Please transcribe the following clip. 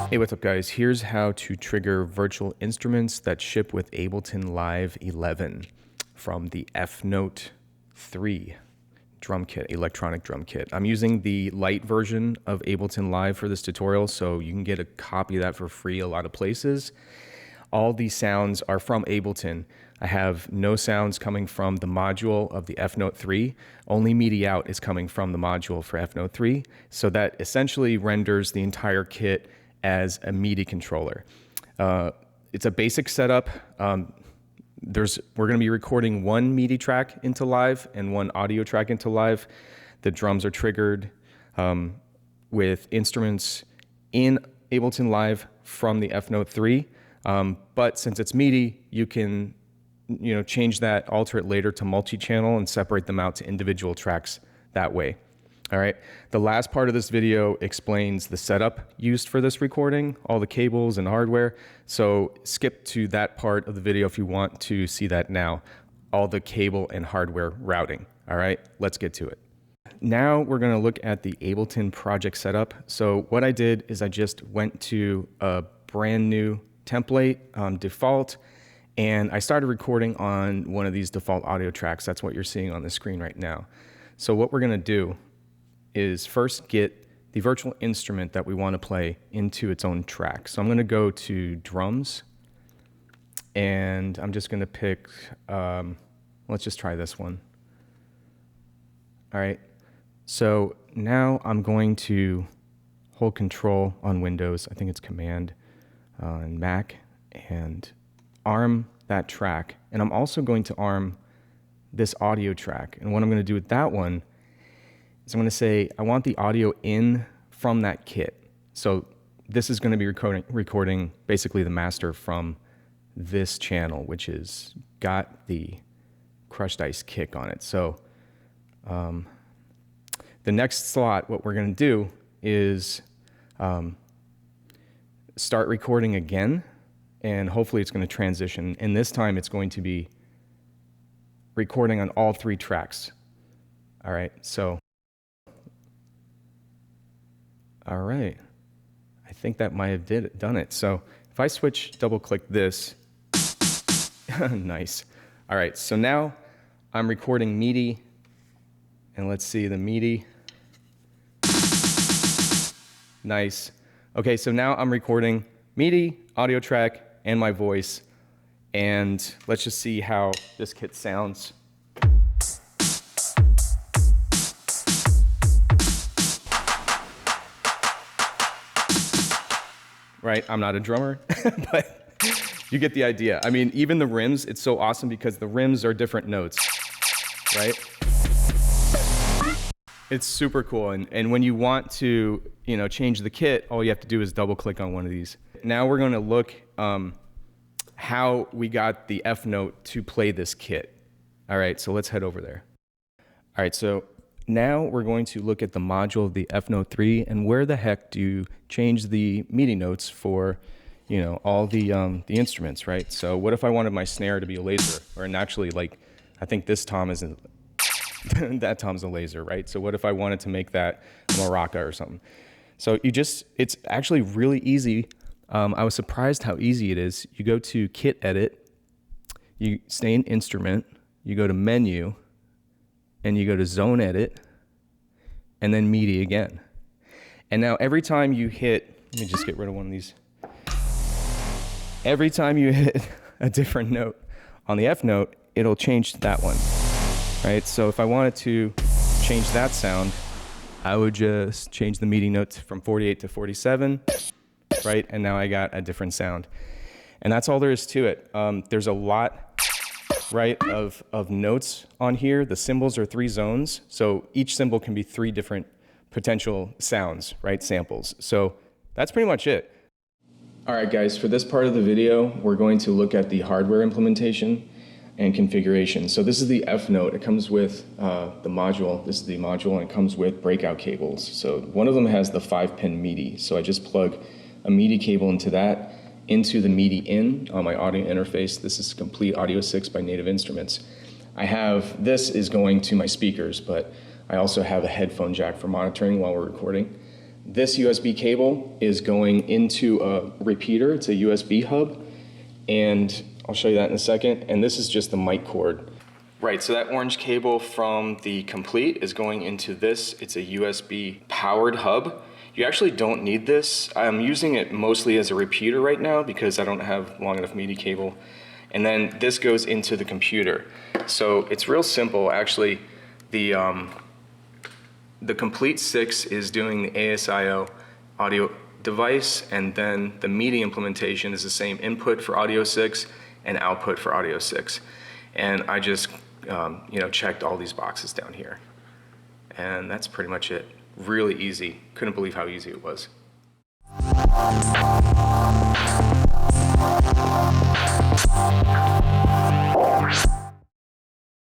Hey, what's up guys? Here's how to trigger virtual instruments that ship with Ableton Live 11 from the EFNOTE 3 drum kit, electronic drum kit. I'm using the Lite version of Ableton Live for this tutorial, so you can get a copy of that for free a lot of places. All these sounds are from Ableton. I have no sounds coming from the module of the EFNOTE 3. Only Midi out is coming from the module for EFNOTE 3. So that essentially renders the entire kit as a Midi controller. It's a basic setup. We're going to be recording one Midi track into Live and one audio track into Live. The drums are triggered with instruments in Ableton Live from the EFNOTE 3. But since it's Midi, you can change that, alter it later to multi-channel and separate them out to individual tracks that way. All right, the last part of this video explains the setup used for this recording, all the cables and hardware. So skip to that part of the video if you want to see that now, all the cable and hardware routing. All right, let's get to it. Now we're gonna look at the Ableton project setup. So what I did is I just went to a brand new template, default, and I started recording on one of these default audio tracks. That's what you're seeing on the screen right now. So what we're gonna do is first get the virtual instrument that we want to play into its own track. So I'm going to go to drums, and I'm just going to pick, let's just try this one. All right, so now I'm going to hold control on Windows, I think it's Command on Mac, and arm that track. And I'm also going to arm this audio track. And what I'm going to do with that one is I'm going to say, I want the audio in from that kit. So this is going to be recording basically the master from this channel, which is got the crushed ice kick on it. So the next slot, what we're going to do is start recording again, and hopefully it's going to transition. And this time it's going to be recording on all three tracks. All right, so all right, I think that might have done it. So if I double click this, nice. All right, so now I'm recording Midi, and let's see the Midi. Nice. Okay, so now I'm recording Midi, audio track, and my voice, and let's just see how this kit sounds. Right, I'm not a drummer, but you get the idea. I mean, even the rims, it's so awesome because the rims are different notes, right? It's super cool, and when you want to, change the kit, all you have to do is double click on one of these. Now we're gonna look how we got the EFNOTE to play this kit. All right, so let's head over there. All right, so now we're going to look at the module of the EFNOTE 3 and where the heck do you change the Midi notes for, all the instruments, right? So what if I wanted my snare to be a laser, or actually, like, I think this tom isn't, that tom's a laser, right? So what if I wanted to make that a maraca or something? So it's actually really easy. I was surprised how easy it is. You go to Kit Edit, you stay in Instrument, you go to Menu, and you go to Zone Edit, and then Midi again. And now every time you hit, let me just get rid of one of these. Every time you hit a different note on the EFNOTE, it'll change to that one, right? So if I wanted to change that sound, I would just change the Midi notes from 48 to 47, right? And now I got a different sound. And that's all there is to it. There's a lot, right, of notes on here. The cymbals are 3 zones, so each cymbal can be 3 different potential sounds, right, samples. So that's pretty much it. All right, guys, for this part of the video, we're going to look at the hardware implementation and configuration. So this is the EFNOTE. It comes with the module. This is the module, and it comes with breakout cables. So one of them has the 5-pin Midi. So I just plug a Midi cable into that, into the Midi in on my audio interface. This is Komplete Audio 6 by Native Instruments. This is going to my speakers, but I also have a headphone jack for monitoring while we're recording. This USB cable is going into a repeater. It's a USB hub, and I'll show you that in a second. And this is just the mic cord. Right, so that orange cable from the Komplete is going into this. It's a USB powered hub. You actually don't need this. I'm using it mostly as a repeater right now because I don't have long enough Midi cable. And then this goes into the computer. So it's real simple. Actually, the Komplete 6 is doing the ASIO audio device, and then the Midi implementation is the same input for Audio 6 and output for Audio 6. And I just checked all these boxes down here. And that's pretty much it. Really easy. Couldn't believe how easy it was.